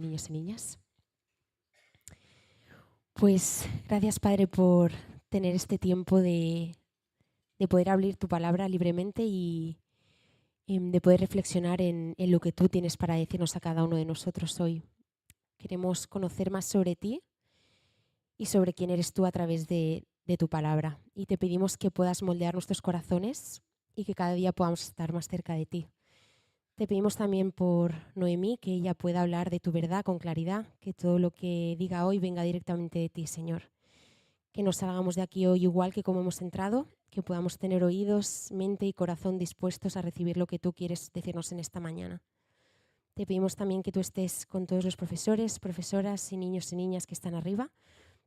niños y niñas. Pues gracias, Padre, por tener este tiempo de poder abrir tu palabra libremente y de poder reflexionar en lo que tú tienes para decirnos a cada uno de nosotros hoy. Queremos conocer más sobre ti y sobre quién eres tú a través de tu palabra. Y te pedimos que puedas moldear nuestros corazones y que cada día podamos estar más cerca de ti. Te pedimos también por Noemí, que ella pueda hablar de tu verdad con claridad, que todo lo que diga hoy venga directamente de ti, Señor. Que nos salgamos de aquí hoy igual que como hemos entrado, que podamos tener oídos, mente y corazón dispuestos a recibir lo que tú quieres decirnos en esta mañana. Te pedimos también que tú estés con todos los profesores, profesoras y niños y niñas que están arriba,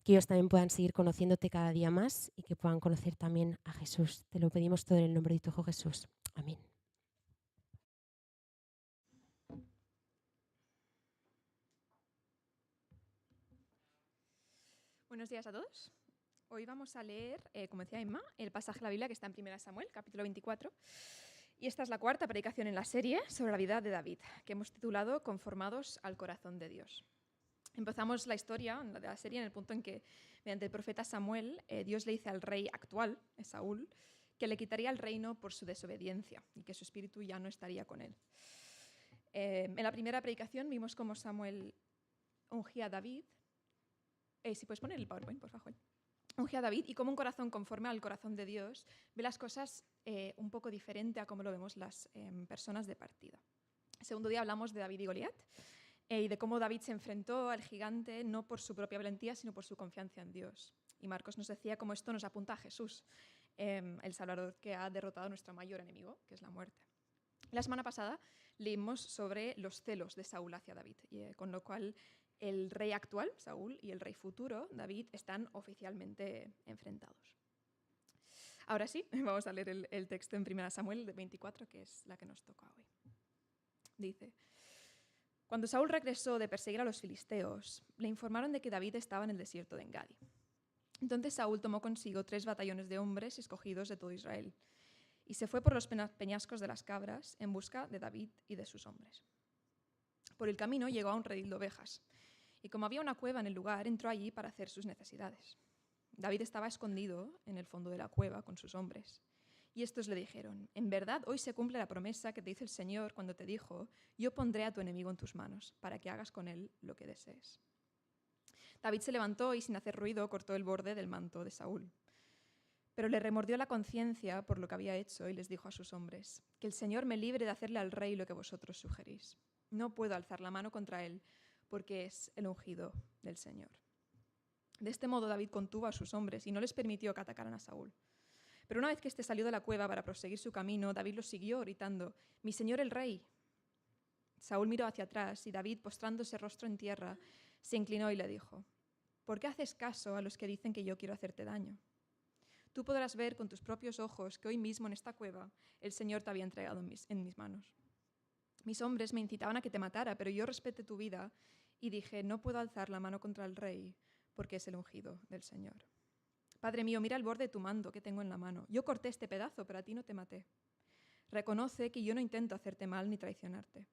que ellos también puedan seguir conociéndote cada día más y que puedan conocer también a Jesús. Te lo pedimos todo en el nombre de tu Hijo Jesús. Amén. Buenos días a todos. Hoy vamos a leer, como decía Emma, el pasaje de la Biblia que está en 1 Samuel, capítulo 24. Y esta es la cuarta predicación en la serie sobre la vida de David, que hemos titulado Conformados al corazón de Dios. Empezamos la historia de la serie en el punto en que, mediante el profeta Samuel, Dios le dice al rey actual, Saúl, que le quitaría el reino por su desobediencia y que su espíritu ya no estaría con él. En la primera predicación vimos cómo Samuel ungía a David. Si puedes poner el PowerPoint, por favor. Ungía a David y como un corazón conforme al corazón de Dios ve las cosas un poco diferente a como lo vemos las personas de partida. El segundo día hablamos de David y Goliat y de cómo David se enfrentó al gigante no por su propia valentía, sino por su confianza en Dios. Y Marcos nos decía cómo esto nos apunta a Jesús, el Salvador que ha derrotado a nuestro mayor enemigo, que es la muerte. La semana pasada leímos sobre los celos de Saúl hacia David, con lo cual el rey actual, Saúl, y el rey futuro, David, están oficialmente enfrentados. Ahora sí, vamos a leer el texto en 1 Samuel 24, que es la que nos toca hoy. Dice: Cuando Saúl regresó de perseguir a los filisteos, le informaron de que David estaba en el desierto de Engadi. Entonces Saúl tomó consigo 3 batallones de hombres escogidos de todo Israel y se fue por los peñascos de las cabras en busca de David y de sus hombres. Por el camino llegó a un redil de ovejas, y como había una cueva en el lugar, entró allí para hacer sus necesidades. David estaba escondido en el fondo de la cueva con sus hombres. Y estos le dijeron: en verdad hoy se cumple la promesa que te hizo el Señor cuando te dijo: yo pondré a tu enemigo en tus manos, para que hagas con él lo que desees. David se levantó y sin hacer ruido cortó el borde del manto de Saúl. Pero le remordió la conciencia por lo que había hecho y les dijo a sus hombres: que el Señor me libre de hacerle al rey lo que vosotros sugerís. No puedo alzar la mano contra él, porque es el ungido del Señor. De este modo David contuvo a sus hombres y no les permitió que atacaran a Saúl. Pero una vez que éste salió de la cueva para proseguir su camino, David los siguió gritando: «Mi señor el rey». Saúl miró hacia atrás y David, postrándose rostro en tierra, se inclinó y le dijo: «¿Por qué haces caso a los que dicen que yo quiero hacerte daño? Tú podrás ver con tus propios ojos que hoy mismo en esta cueva el Señor te había entregado en mis manos. Mis hombres me incitaban a que te matara, pero yo respeté tu vida y dije: no puedo alzar la mano contra el rey, porque es el ungido del Señor. Padre mío, mira el borde de tu manto que tengo en la mano. Yo corté este pedazo, pero a ti no te maté. Reconoce que yo no intento hacerte mal ni traicionarte.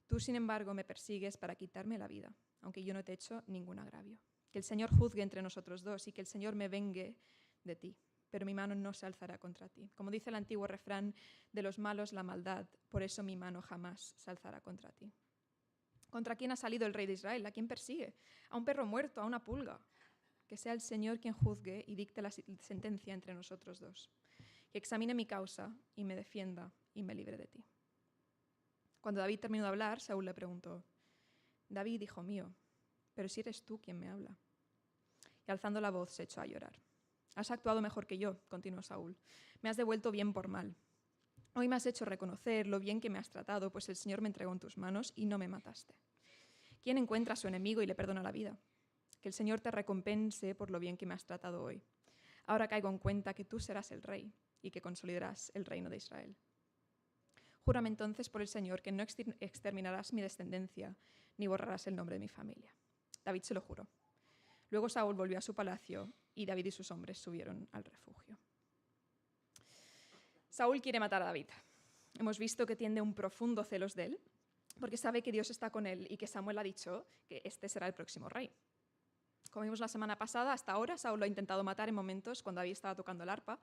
Tú, sin embargo, me persigues para quitarme la vida, aunque yo no te he hecho ningún agravio. Que el Señor juzgue entre nosotros dos y que el Señor me vengue de ti. Pero mi mano no se alzará contra ti. Como dice el antiguo refrán, de los malos la maldad, por eso mi mano jamás se alzará contra ti. ¿Contra quién ha salido el rey de Israel? ¿A quién persigue? ¿A un perro muerto? ¿A una pulga? Que sea el Señor quien juzgue y dicte la sentencia entre nosotros dos. Que examine mi causa y me defienda y me libre de ti». Cuando David terminó de hablar, Saúl le preguntó: «David, hijo mío, pero si eres tú quien me habla». Y alzando la voz se echó a llorar. «Has actuado mejor que yo», continuó Saúl. «Me has devuelto bien por mal. Hoy me has hecho reconocer lo bien que me has tratado, pues el Señor me entregó en tus manos y no me mataste. ¿Quién encuentra a su enemigo y le perdona la vida? Que el Señor te recompense por lo bien que me has tratado hoy. Ahora caigo en cuenta que tú serás el rey y que consolidarás el reino de Israel. Júrame entonces por el Señor que no exterminarás mi descendencia ni borrarás el nombre de mi familia». David se lo juró. Luego Saúl volvió a su palacio y David y sus hombres subieron al refugio. Saúl quiere matar a David. Hemos visto que tiene un profundo celos de él, porque sabe que Dios está con él y que Samuel ha dicho que este será el próximo rey. Como vimos la semana pasada, hasta ahora Saúl lo ha intentado matar en momentos cuando David estaba tocando el arpa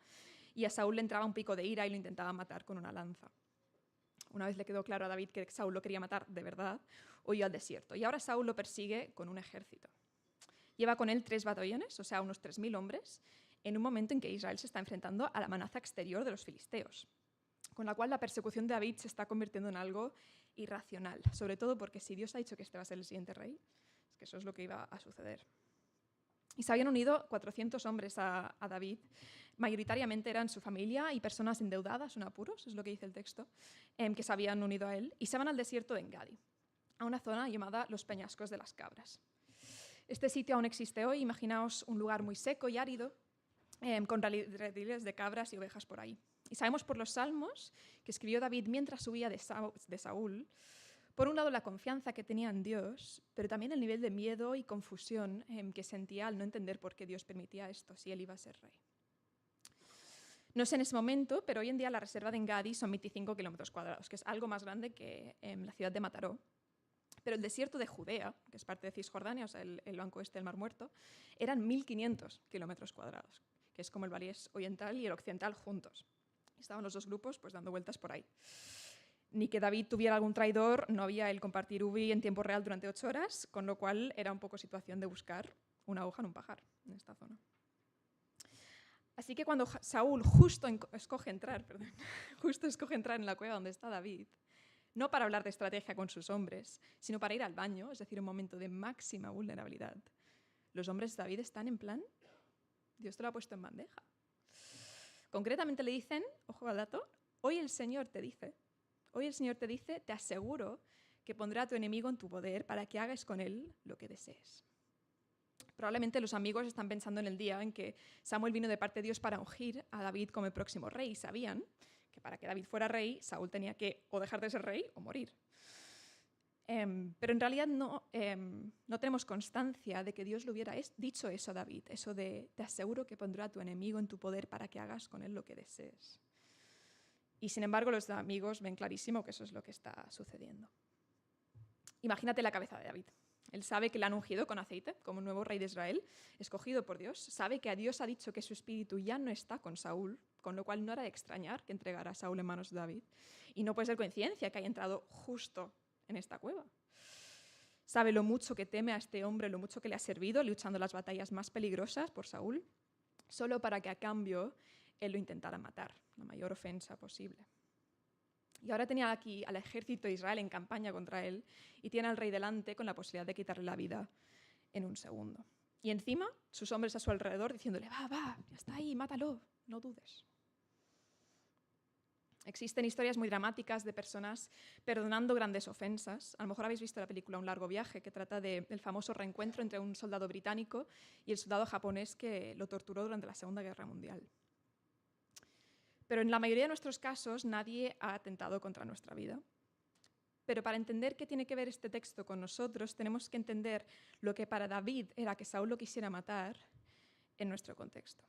y a Saúl le entraba un pico de ira y lo intentaba matar con una lanza. Una vez le quedó claro a David que Saúl lo quería matar de verdad, huyó al desierto y ahora Saúl lo persigue con un ejército. Lleva con él 3 batallones, o sea, unos 3.000 hombres, en un momento en que Israel se está enfrentando a la amenaza exterior de los filisteos, con la cual la persecución de David se está convirtiendo en algo irracional, sobre todo porque si Dios ha dicho que este va a ser el siguiente rey, es que eso es lo que iba a suceder. Y se habían unido 400 hombres a David, mayoritariamente eran su familia y personas endeudadas, en apuros, es lo que dice el texto, que se habían unido a él, y se van al desierto de Engadi, a una zona llamada los Peñascos de las Cabras. Este sitio aún existe hoy, imaginaos un lugar muy seco y árido, con rediles de cabras y ovejas por ahí. Y sabemos por los salmos que escribió David mientras subía de Saúl, por un lado la confianza que tenía en Dios, pero también el nivel de miedo y confusión que sentía al no entender por qué Dios permitía esto, si él iba a ser rey. No sé en ese momento, pero hoy en día la reserva de Engadi son 25 kilómetros cuadrados, que es algo más grande que la ciudad de Mataró. Pero el desierto de Judea, que es parte de Cisjordania, o sea, el banco este del Mar Muerto, eran 1.500 kilómetros cuadrados, que es como el Valles oriental y el occidental juntos. Estaban los dos grupos pues dando vueltas por ahí. Ni que David tuviera algún traidor, no había el compartir UBI en tiempo real durante 8 horas, con lo cual era un poco situación de buscar una aguja en un pajar en esta zona. Así que cuando Saúl justo escoge entrar en la cueva donde está David, no para hablar de estrategia con sus hombres, sino para ir al baño, es decir, un momento de máxima vulnerabilidad, los hombres de David están en plan, Dios te lo ha puesto en bandeja. Concretamente le dicen, ojo al dato, hoy el Señor te dice, te aseguro que pondrá a tu enemigo en tu poder para que hagas con él lo que desees. Probablemente los amigos están pensando en el día en que Samuel vino de parte de Dios para ungir a David como el próximo rey y sabían que para que David fuera rey, Saúl tenía que o dejar de ser rey o morir. Pero en realidad no tenemos constancia de que Dios le hubiera dicho eso a David, eso de te aseguro que pondrá a tu enemigo en tu poder para que hagas con él lo que desees. Y sin embargo los amigos ven clarísimo que eso es lo que está sucediendo. Imagínate la cabeza de David. Él sabe que le han ungido con aceite como nuevo rey de Israel, escogido por Dios. Sabe que a Dios ha dicho que su espíritu ya no está con Saúl, con lo cual no era de extrañar que entregara a Saúl en manos de David. Y no puede ser coincidencia que haya entrado justo en esta cueva. Sabe lo mucho que teme a este hombre, lo mucho que le ha servido luchando las batallas más peligrosas por Saúl, solo para que a cambio él lo intentara matar, la mayor ofensa posible. Y ahora tenía aquí al ejército de Israel en campaña contra él y tiene al rey delante con la posibilidad de quitarle la vida en un segundo. Y encima, sus hombres a su alrededor diciéndole, va, ya está ahí, mátalo, no dudes. Existen historias muy dramáticas de personas perdonando grandes ofensas. A lo mejor habéis visto la película Un largo viaje, que trata del famoso reencuentro entre un soldado británico y el soldado japonés que lo torturó durante la Segunda Guerra Mundial. Pero en la mayoría de nuestros casos nadie ha atentado contra nuestra vida. Pero para entender qué tiene que ver este texto con nosotros, tenemos que entender lo que para David era que Saúl lo quisiera matar en nuestro contexto.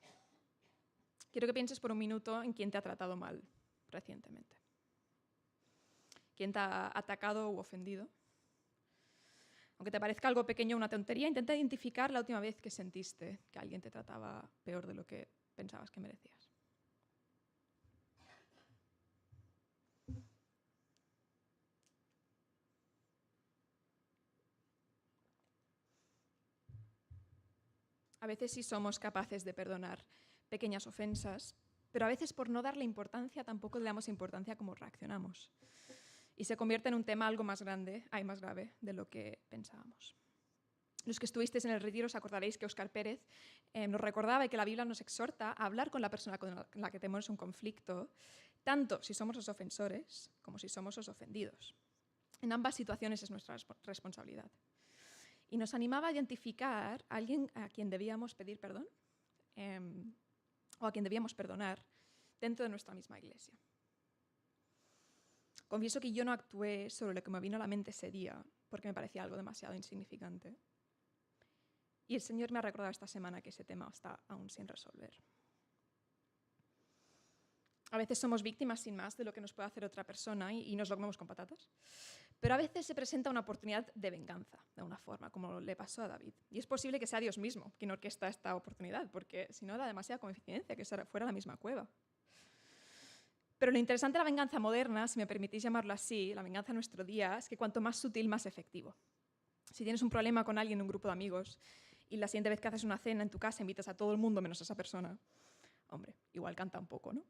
Quiero que pienses por un minuto en quién te ha tratado mal recientemente. ¿Quién te ha atacado u ofendido? Aunque te parezca algo pequeño o una tontería, intenta identificar la última vez que sentiste que alguien te trataba peor de lo que pensabas que merecías. A veces sí somos capaces de perdonar pequeñas ofensas, pero a veces por no darle importancia tampoco le damos importancia a cómo reaccionamos. Y se convierte en un tema algo más grave de lo que pensábamos. Los que estuvisteis en el retiro os acordaréis que Óscar Pérez nos recordaba que la Biblia nos exhorta a hablar con la persona con la que tenemos un conflicto, tanto si somos los ofensores como si somos los ofendidos. En ambas situaciones es nuestra responsabilidad. Y nos animaba a identificar a alguien a quien debíamos pedir perdón o a quien debíamos perdonar dentro de nuestra misma iglesia. Confieso que yo no actué sobre lo que me vino a la mente ese día porque me parecía algo demasiado insignificante. Y el Señor me ha recordado esta semana que ese tema está aún sin resolver. A veces somos víctimas sin más de lo que nos puede hacer otra persona y nos lo comemos con patatas. Pero a veces se presenta una oportunidad de venganza, de una forma, como le pasó a David. Y es posible que sea Dios mismo quien orquesta esta oportunidad, porque si no era demasiada coincidencia que fuera la misma cueva. Pero lo interesante de la venganza moderna, si me permitís llamarlo así, la venganza de nuestro día, es que cuanto más sutil, más efectivo. Si tienes un problema con alguien en un grupo de amigos y la siguiente vez que haces una cena en tu casa invitas a todo el mundo menos a esa persona, hombre, igual canta un poco, ¿no?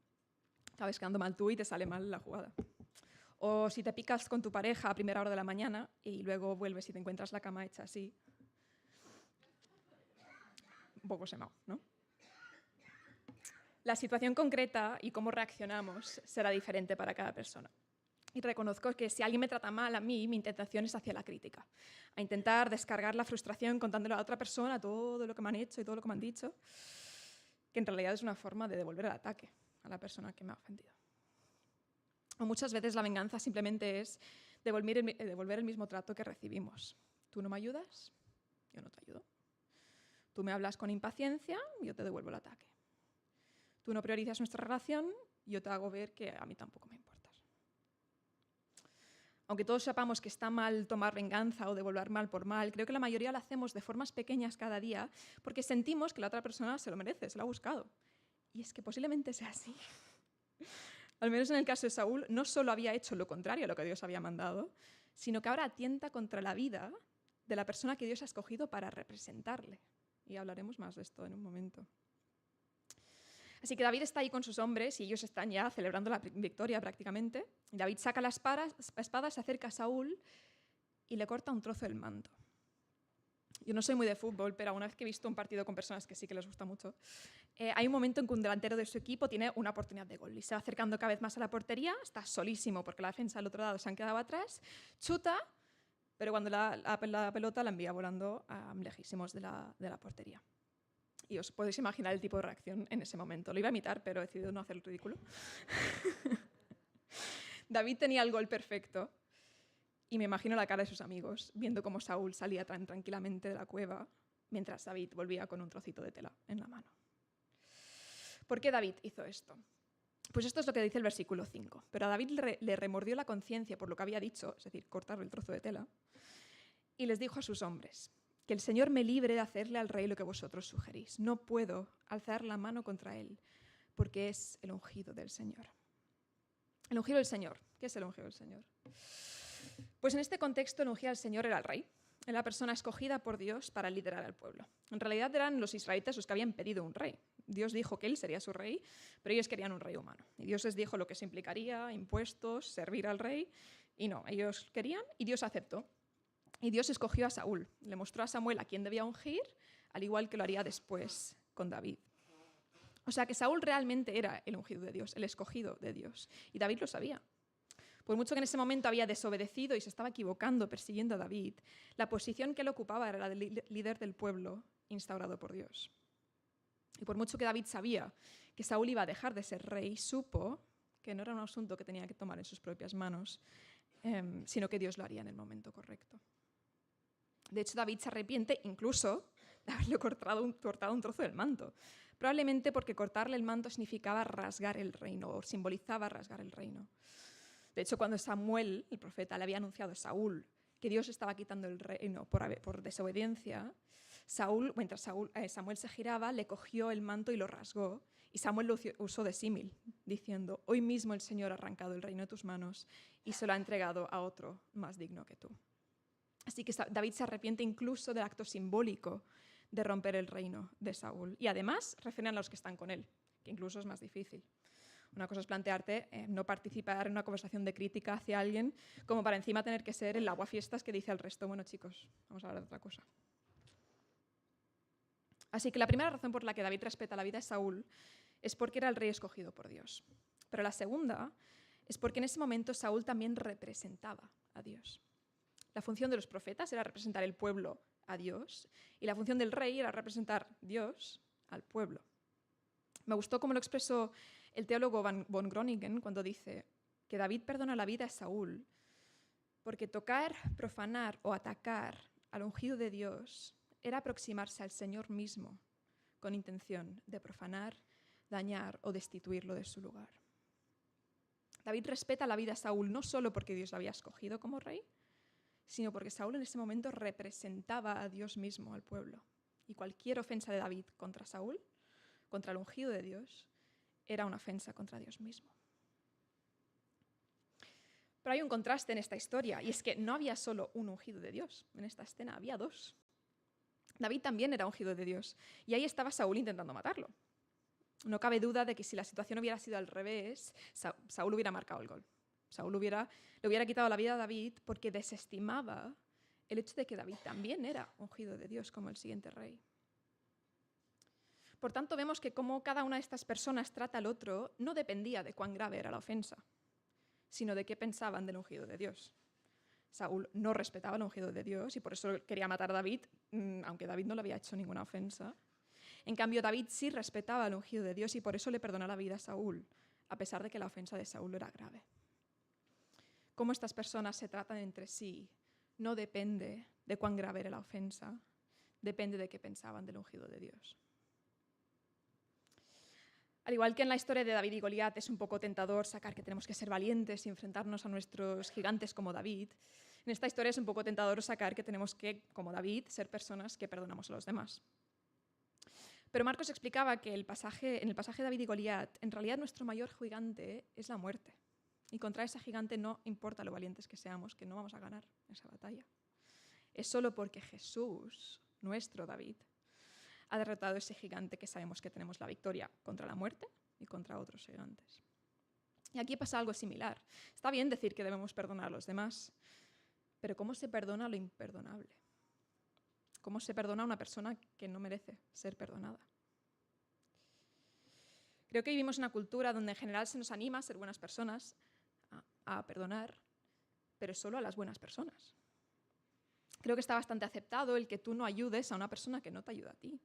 Acabas quedando mal tú y te sale mal la jugada. O si te picas con tu pareja a primera hora de la mañana y luego vuelves y te encuentras la cama hecha así, un poco semao, ¿no? La situación concreta y cómo reaccionamos será diferente para cada persona. Y reconozco que si alguien me trata mal a mí, mi intención es hacia la crítica, a intentar descargar la frustración contándole a otra persona todo lo que me han hecho y todo lo que me han dicho, que en realidad es una forma de devolver el ataque a la persona que me ha ofendido. O muchas veces la venganza simplemente es devolver el mismo trato que recibimos. Tú no me ayudas, yo no te ayudo. Tú me hablas con impaciencia, yo te devuelvo el ataque. Tú no priorizas nuestra relación, yo te hago ver que a mí tampoco me importas. Aunque todos sepamos que está mal tomar venganza o devolver mal por mal, creo que la mayoría lo hacemos de formas pequeñas cada día porque sentimos que la otra persona se lo merece, se lo ha buscado. Y es que posiblemente sea así. Al menos en el caso de Saúl, no solo había hecho lo contrario a lo que Dios había mandado, sino que ahora atenta contra la vida de la persona que Dios ha escogido para representarle. Y hablaremos más de esto en un momento. Así que David está ahí con sus hombres y ellos están ya celebrando la victoria prácticamente. Y David saca la espada, se acerca a Saúl y le corta un trozo del manto. Yo no soy muy de fútbol, pero una vez que he visto un partido con personas que sí que les gusta mucho, hay un momento en que un delantero de su equipo tiene una oportunidad de gol y se va acercando cada vez más a la portería, está solísimo porque la defensa del otro lado se han quedado atrás, chuta, pero cuando la pelota la envía volando lejísimos de la portería. Y os podéis imaginar el tipo de reacción en ese momento. Lo iba a imitar, pero he decidido no hacer el ridículo. David tenía el gol perfecto y me imagino la cara de sus amigos viendo cómo Saúl salía tan tranquilamente de la cueva mientras David volvía con un trocito de tela en la mano. ¿Por qué David hizo esto? Pues esto es lo que dice el versículo 5. Pero a David le remordió la conciencia por lo que había dicho, es decir, cortar el trozo de tela, y les dijo a sus hombres: que el Señor me libre de hacerle al rey lo que vosotros sugerís. No puedo alzar la mano contra él, porque es el ungido del Señor. El ungido del Señor. ¿Qué es el ungido del Señor? Pues en este contexto el ungido del Señor era el rey, era la persona escogida por Dios para liderar al pueblo. En realidad eran los israelitas los que habían pedido un rey. Dios dijo que él sería su rey, pero ellos querían un rey humano. Y Dios les dijo lo que se implicaría, impuestos, servir al rey, y no, ellos querían y Dios aceptó. Y Dios escogió a Saúl, le mostró a Samuel a quién debía ungir, al igual que lo haría después con David. O sea que Saúl realmente era el ungido de Dios, el escogido de Dios. Y David lo sabía. Por mucho que en ese momento había desobedecido y se estaba equivocando persiguiendo a David, la posición que él ocupaba era la de líder del pueblo instaurado por Dios. Y por mucho que David sabía que Saúl iba a dejar de ser rey, supo que no era un asunto que tenía que tomar en sus propias manos, sino que Dios lo haría en el momento correcto. De hecho, David se arrepiente incluso de haberle cortado un trozo del manto, probablemente porque cortarle el manto significaba rasgar el reino, o simbolizaba rasgar el reino. De hecho, cuando Samuel, el profeta, le había anunciado a Saúl que Dios estaba quitando el reino por desobediencia, mientras Samuel se giraba, le cogió el manto y lo rasgó, y Samuel lo usó de símil, diciendo: hoy mismo el Señor ha arrancado el reino de tus manos y se lo ha entregado a otro más digno que tú. Así que David se arrepiente incluso del acto simbólico de romper el reino de Saúl. Y además refrenan a los que están con él, que incluso es más difícil. Una cosa es plantearte no participar en una conversación de crítica hacia alguien, como para encima tener que ser el aguafiestas que dice al resto: bueno, chicos, vamos a hablar de otra cosa. Así que la primera razón por la que David respeta la vida de Saúl es porque era el rey escogido por Dios. Pero la segunda es porque en ese momento Saúl también representaba a Dios. La función de los profetas era representar el pueblo a Dios y la función del rey era representar Dios al pueblo. Me gustó cómo lo expresó el teólogo von Groningen cuando dice que David perdona la vida a Saúl porque tocar, profanar o atacar al ungido de Dios era aproximarse al Señor mismo con intención de profanar, dañar o destituirlo de su lugar. David respeta la vida a Saúl no solo porque Dios lo había escogido como rey, sino porque Saúl en ese momento representaba a Dios mismo, al pueblo. Y cualquier ofensa de David contra Saúl, contra el ungido de Dios, era una ofensa contra Dios mismo. Pero hay un contraste en esta historia, y es que no había solo un ungido de Dios. En esta escena había dos. David también era ungido de Dios, y ahí estaba Saúl intentando matarlo. No cabe duda de que si la situación hubiera sido al revés, Saúl hubiera marcado el gol. Saúl le hubiera quitado la vida a David porque desestimaba el hecho de que David también era ungido de Dios como el siguiente rey. Por tanto, vemos que cómo cada una de estas personas trata al otro no dependía de cuán grave era la ofensa, sino de qué pensaban del ungido de Dios. Saúl no respetaba el ungido de Dios y por eso quería matar a David, aunque David no le había hecho ninguna ofensa. En cambio, David sí respetaba el ungido de Dios y por eso le perdonó la vida a Saúl, a pesar de que la ofensa de Saúl era grave. Cómo estas personas se tratan entre sí no depende de cuán grave era la ofensa, depende de qué pensaban del ungido de Dios. Al igual que en la historia de David y Goliat es un poco tentador sacar que tenemos que ser valientes y enfrentarnos a nuestros gigantes como David, en esta historia es un poco tentador sacar que tenemos que, como David, ser personas que perdonamos a los demás. Pero Marcos explicaba que en el pasaje de David y Goliat, en realidad nuestro mayor gigante es la muerte. Y contra ese gigante no importa lo valientes que seamos, que no vamos a ganar esa batalla. Es solo porque Jesús, nuestro David, ha derrotado ese gigante que sabemos que tenemos la victoria contra la muerte y contra otros gigantes. Y aquí pasa algo similar. Está bien decir que debemos perdonar a los demás, pero ¿cómo se perdona lo imperdonable? ¿Cómo se perdona a una persona que no merece ser perdonada? Creo que vivimos en una cultura donde en general se nos anima a ser buenas personas, a perdonar, pero solo a las buenas personas. Creo que está bastante aceptado el que tú no ayudes a una persona que no te ayuda a ti.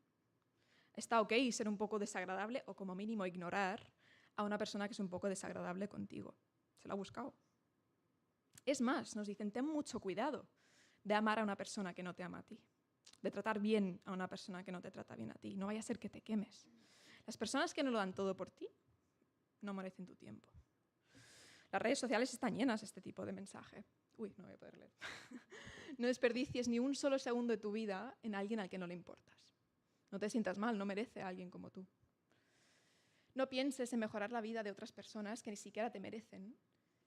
Está ok ser un poco desagradable o como mínimo ignorar a una persona que es un poco desagradable contigo. Se lo ha buscado. Es más, nos dicen, ten mucho cuidado de amar a una persona que no te ama a ti, de tratar bien a una persona que no te trata bien a ti. No vaya a ser que te quemes. Las personas que no lo dan todo por ti no merecen tu tiempo. Las redes sociales están llenas de este tipo de mensaje. Uy, no voy a poder leer. No desperdicies ni un solo segundo de tu vida en alguien al que no le importas. No te sientas mal, no merece a alguien como tú. No pienses en mejorar la vida de otras personas que ni siquiera te merecen.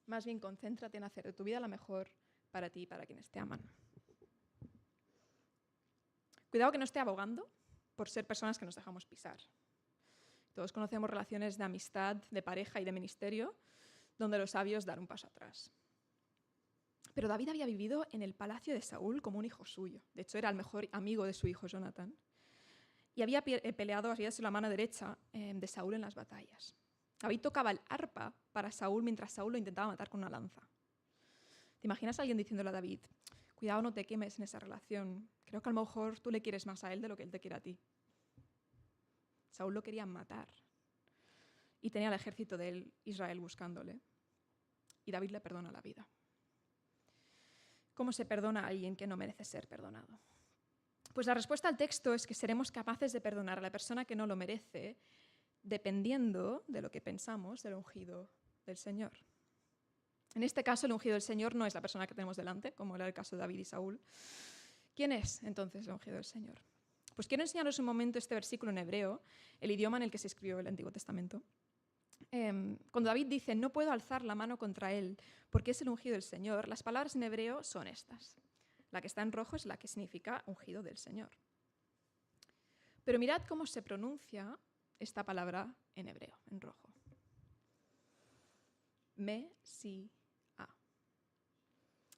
Más bien concéntrate en hacer de tu vida la mejor para ti y para quienes te aman. Cuidado que no esté abogando por ser personas que nos dejamos pisar. Todos conocemos relaciones de amistad, de pareja y de ministerio, donde los sabios dan un paso atrás. Pero David había vivido en el palacio de Saúl como un hijo suyo. De hecho, era el mejor amigo de su hijo Jonatán. Y había peleado, había sido la mano derecha de Saúl en las batallas. David tocaba el arpa para Saúl mientras Saúl lo intentaba matar con una lanza. ¿Te imaginas a alguien diciéndole a David, cuidado, no te quemes en esa relación? Creo que a lo mejor tú le quieres más a él de lo que él te quiere a ti. Saúl lo quería matar. Y tenía el ejército de Israel buscándole. Y David le perdona la vida. ¿Cómo se perdona a alguien que no merece ser perdonado? Pues la respuesta al texto es que seremos capaces de perdonar a la persona que no lo merece, dependiendo de lo que pensamos del ungido del Señor. En este caso, el ungido del Señor no es la persona que tenemos delante, como era el caso de David y Saúl. ¿Quién es entonces el ungido del Señor? Pues quiero enseñaros un momento este versículo en hebreo, el idioma en el que se escribió el Antiguo Testamento. Cuando David dice, no puedo alzar la mano contra él porque es el ungido del Señor, las palabras en hebreo son estas. La que está en rojo es la que significa ungido del Señor. Pero mirad cómo se pronuncia esta palabra en hebreo, en rojo. Mesías.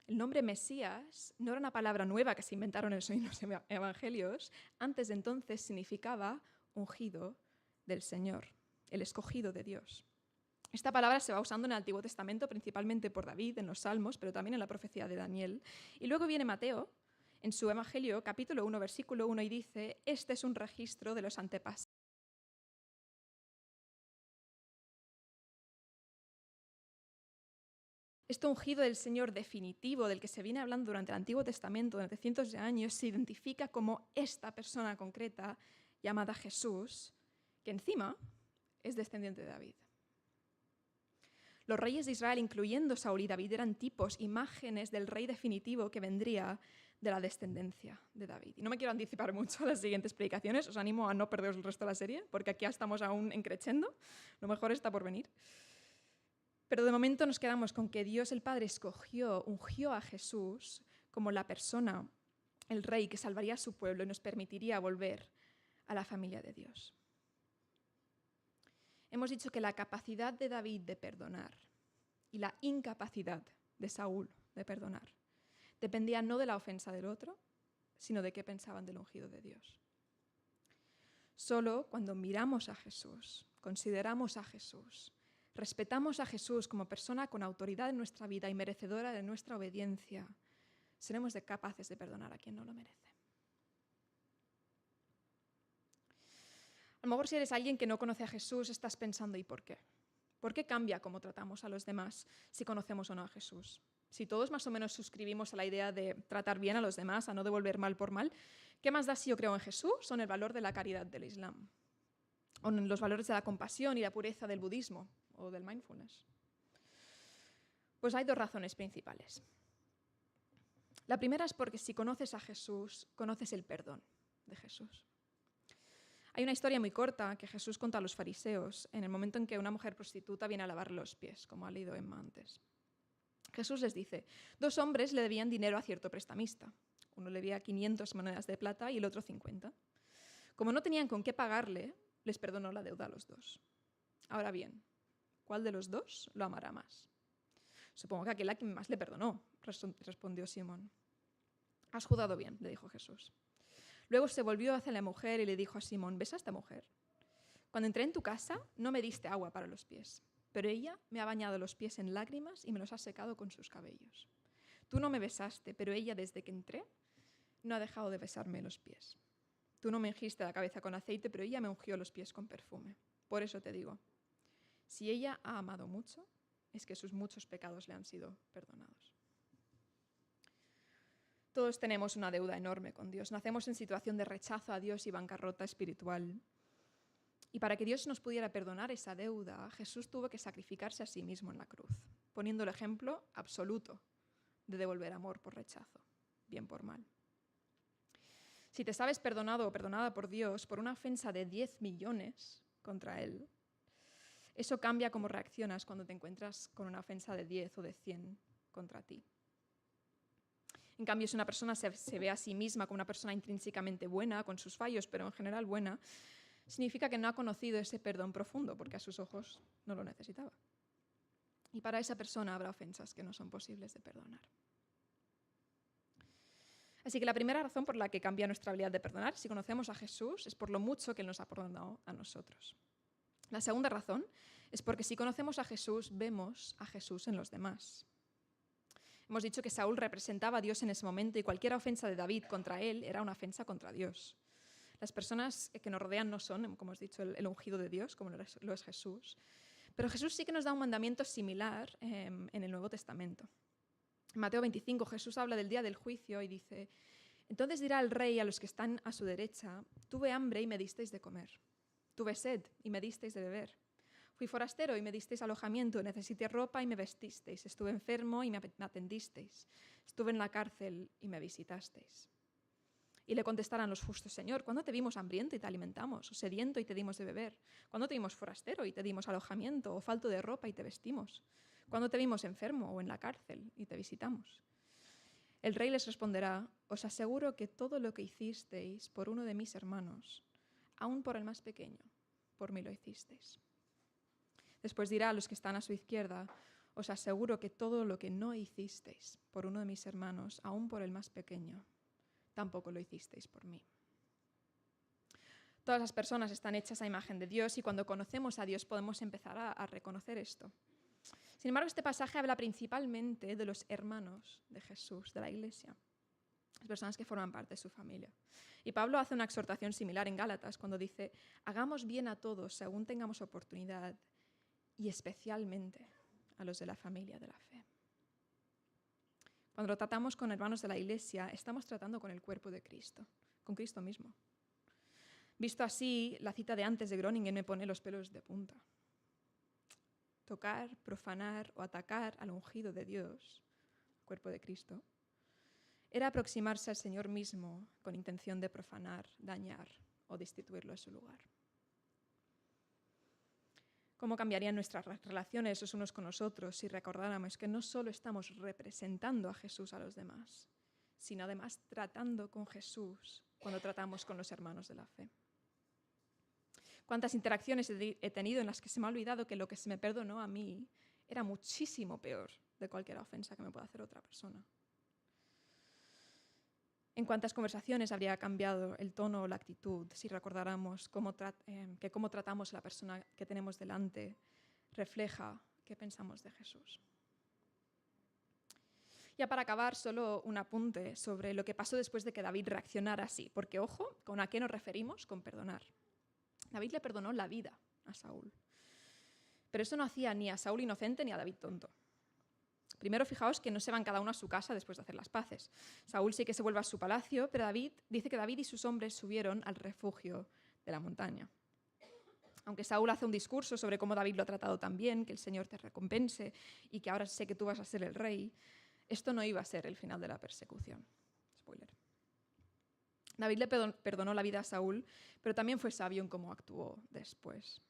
El nombre Mesías no era una palabra nueva que se inventaron en los evangelios. Antes de entonces significaba ungido del Señor, el escogido de Dios. Esta palabra se va usando en el Antiguo Testamento principalmente por David en los Salmos, pero también en la profecía de Daniel. Y luego viene Mateo en su Evangelio, capítulo 1, versículo 1, y dice, este es un registro de los antepasados. Este ungido del Señor definitivo, del que se viene hablando durante el Antiguo Testamento, durante cientos de años, se identifica como esta persona concreta llamada Jesús, que encima es descendiente de David. Los reyes de Israel, incluyendo Saúl y David, eran tipos, imágenes del rey definitivo que vendría de la descendencia de David. Y no me quiero anticipar mucho a las siguientes predicaciones, os animo a no perderos el resto de la serie, porque aquí ya estamos aún en creciendo, lo mejor está por venir. Pero de momento nos quedamos con que Dios el Padre ungió a Jesús como la persona, el rey que salvaría a su pueblo y nos permitiría volver a la familia de Dios. Hemos dicho que la capacidad de David de perdonar y la incapacidad de Saúl de perdonar dependía no de la ofensa del otro, sino de qué pensaban del ungido de Dios. Solo cuando miramos a Jesús, consideramos a Jesús, respetamos a Jesús como persona con autoridad en nuestra vida y merecedora de nuestra obediencia, seremos capaces de perdonar a quien no lo merece. A lo mejor si eres alguien que no conoce a Jesús, estás pensando, ¿y por qué? ¿Por qué cambia cómo tratamos a los demás si conocemos o no a Jesús? Si todos más o menos suscribimos a la idea de tratar bien a los demás, a no devolver mal por mal, ¿qué más da si yo creo en Jesús o en el valor de la caridad del Islam? O en los valores de la compasión y la pureza del budismo o del mindfulness. Pues hay dos razones principales. La primera es porque si conoces a Jesús, conoces el perdón de Jesús. Hay una historia muy corta que Jesús cuenta a los fariseos en el momento en que una mujer prostituta viene a lavar los pies, como ha leído Emma antes. Jesús les dice, 2 hombres le debían dinero a cierto prestamista. Uno le debía 500 monedas de plata y el otro 50. Como no tenían con qué pagarle, les perdonó la deuda a los 2. Ahora bien, ¿cuál de los 2 lo amará más? Supongo que aquel a quien más le perdonó, respondió Simón. Has juzgado bien, le dijo Jesús. Luego se volvió hacia la mujer y le dijo a Simón, ¿ves a esta mujer? Cuando entré en tu casa no me diste agua para los pies, pero ella me ha bañado los pies en lágrimas y me los ha secado con sus cabellos. Tú no me besaste, pero ella desde que entré no ha dejado de besarme los pies. Tú no me ungiste la cabeza con aceite, pero ella me ungió los pies con perfume. Por eso te digo, si ella ha amado mucho, es que sus muchos pecados le han sido perdonados. Todos tenemos una deuda enorme con Dios. Nacemos en situación de rechazo a Dios y bancarrota espiritual. Y para que Dios nos pudiera perdonar esa deuda, Jesús tuvo que sacrificarse a sí mismo en la cruz, poniendo el ejemplo absoluto de devolver amor por rechazo, bien por mal. Si te sabes perdonado o perdonada por Dios por una ofensa de 10 millones contra Él, eso cambia cómo reaccionas cuando te encuentras con una ofensa de 10 o de 100 contra ti. En cambio, si una persona se ve a sí misma como una persona intrínsecamente buena, con sus fallos, pero en general buena, significa que no ha conocido ese perdón profundo, porque a sus ojos no lo necesitaba. Y para esa persona habrá ofensas que no son posibles de perdonar. Así que la primera razón por la que cambia nuestra habilidad de perdonar, si conocemos a Jesús, es por lo mucho que Él nos ha perdonado a nosotros. La segunda razón es porque si conocemos a Jesús, vemos a Jesús en los demás. Hemos dicho que Saúl representaba a Dios en ese momento y cualquier ofensa de David contra él era una ofensa contra Dios. Las personas que nos rodean no son, como hemos dicho, el ungido de Dios, como lo es Jesús. Pero Jesús sí que nos da un mandamiento similar en el Nuevo Testamento. En Mateo 25 Jesús habla del día del juicio y dice, entonces dirá el rey a los que están a su derecha, tuve hambre y me disteis de comer. Tuve sed y me disteis de beber. Fui forastero y me disteis alojamiento, necesité ropa y me vestisteis, estuve enfermo y me atendisteis, estuve en la cárcel y me visitasteis. Y le contestarán los justos, Señor, ¿cuándo te vimos hambriento y te alimentamos, o sediento y te dimos de beber? ¿Cuándo te vimos forastero y te dimos alojamiento, o falto de ropa y te vestimos? ¿Cuándo te vimos enfermo o en la cárcel y te visitamos? El rey les responderá, os aseguro que todo lo que hicisteis por uno de mis hermanos, aun por el más pequeño, por mí lo hicisteis. Después dirá a los que están a su izquierda, os aseguro que todo lo que no hicisteis por uno de mis hermanos, aun por el más pequeño, tampoco lo hicisteis por mí. Todas las personas están hechas a imagen de Dios y cuando conocemos a Dios podemos empezar a reconocer esto. Sin embargo, este pasaje habla principalmente de los hermanos de Jesús, de la Iglesia, las personas que forman parte de su familia. Y Pablo hace una exhortación similar en Gálatas cuando dice, hagamos bien a todos según tengamos oportunidad y especialmente a los de la familia de la fe. Cuando lo tratamos con hermanos de la Iglesia, estamos tratando con el cuerpo de Cristo, con Cristo mismo. Visto así, la cita de antes de Groningen me pone los pelos de punta. tocar, profanar o atacar al ungido de Dios, el cuerpo de Cristo, era aproximarse al Señor mismo con intención de profanar, dañar o destituirlo de su lugar. ¿Cómo cambiarían nuestras relaciones los unos con los otros si recordáramos que no solo estamos representando a Jesús a los demás, sino además tratando con Jesús cuando tratamos con los hermanos de la fe? ¿Cuántas interacciones he tenido en las que se me ha olvidado que lo que se me perdonó a mí era muchísimo peor de cualquier ofensa que me pueda hacer otra persona? ¿En cuántas conversaciones habría cambiado el tono o la actitud si recordáramos que cómo tratamos a la persona que tenemos delante refleja qué pensamos de Jesús? Ya para acabar, solo un apunte sobre lo que pasó después de que David reaccionara así, porque ojo, ¿con a qué nos referimos con perdonar? David le perdonó la vida a Saúl, pero eso no hacía ni a Saúl inocente ni a David tonto. Primero, fijaos que no se van cada uno a su casa después de hacer las paces. Saúl sí que se vuelve a su palacio, pero David dice que David y sus hombres subieron al refugio de la montaña. Aunque Saúl hace un discurso sobre cómo David lo ha tratado tan bien, que el Señor te recompense y que ahora sé que tú vas a ser el rey, esto no iba a ser el final de la persecución. Spoiler. David le perdonó la vida a Saúl, pero también fue sabio en cómo actuó después.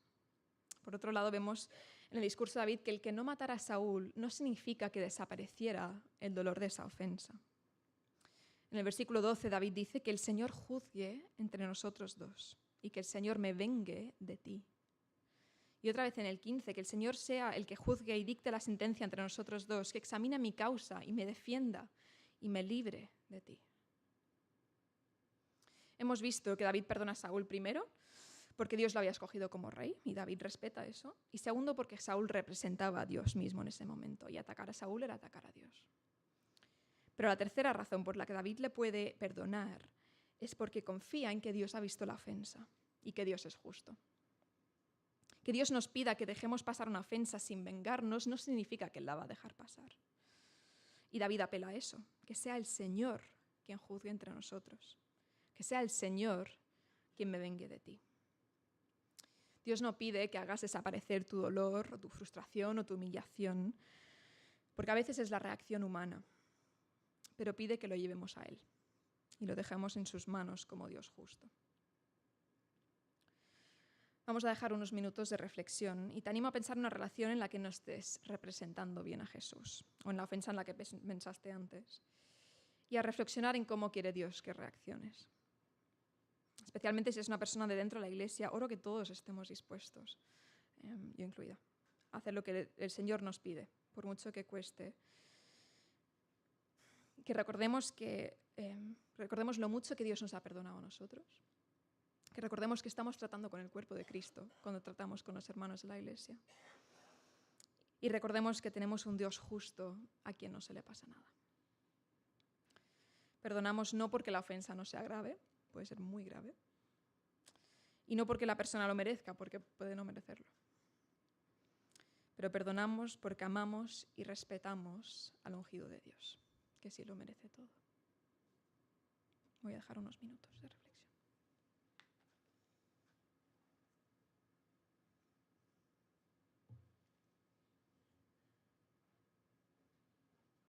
Por otro lado, vemos en el discurso de David que el que no matara a Saúl no significa que desapareciera el dolor de esa ofensa. En el versículo 12, David dice que el Señor juzgue entre nosotros dos y que el Señor me vengue de ti. Y otra vez en el 15, que el Señor sea el que juzgue y dicte la sentencia entre nosotros dos, que examine mi causa y me defienda y me libre de ti. Hemos visto que David perdona a Saúl primero, porque Dios lo había escogido como rey, y David respeta eso. Y segundo, porque Saúl representaba a Dios mismo en ese momento, y atacar a Saúl era atacar a Dios. Pero la tercera razón por la que David le puede perdonar es porque confía en que Dios ha visto la ofensa y que Dios es justo. Que Dios nos pida que dejemos pasar una ofensa sin vengarnos no significa que Él la va a dejar pasar. Y David apela a eso, que sea el Señor quien juzgue entre nosotros, que sea el Señor quien me vengue de ti. Dios no pide que hagas desaparecer tu dolor, o tu frustración, o tu humillación, porque a veces es la reacción humana, pero pide que lo llevemos a Él y lo dejemos en sus manos como Dios justo. Vamos a dejar unos minutos de reflexión y te animo a pensar en una relación en la que no estés representando bien a Jesús, o en la ofensa en la que pensaste antes, y a reflexionar en cómo quiere Dios que reacciones. Especialmente si es una persona de dentro de la iglesia, oro que todos estemos dispuestos, yo incluida, a hacer lo que el Señor nos pide, por mucho que cueste. Que recordemos lo mucho que Dios nos ha perdonado a nosotros. Que recordemos que estamos tratando con el cuerpo de Cristo cuando tratamos con los hermanos de la iglesia. Y recordemos que tenemos un Dios justo a quien no se le pasa nada. Perdonamos no porque la ofensa no sea grave, puede ser muy grave, y no porque la persona lo merezca, porque puede no merecerlo. Pero perdonamos porque amamos y respetamos al ungido de Dios, que sí lo merece todo. Voy a dejar unos minutos de reflexión.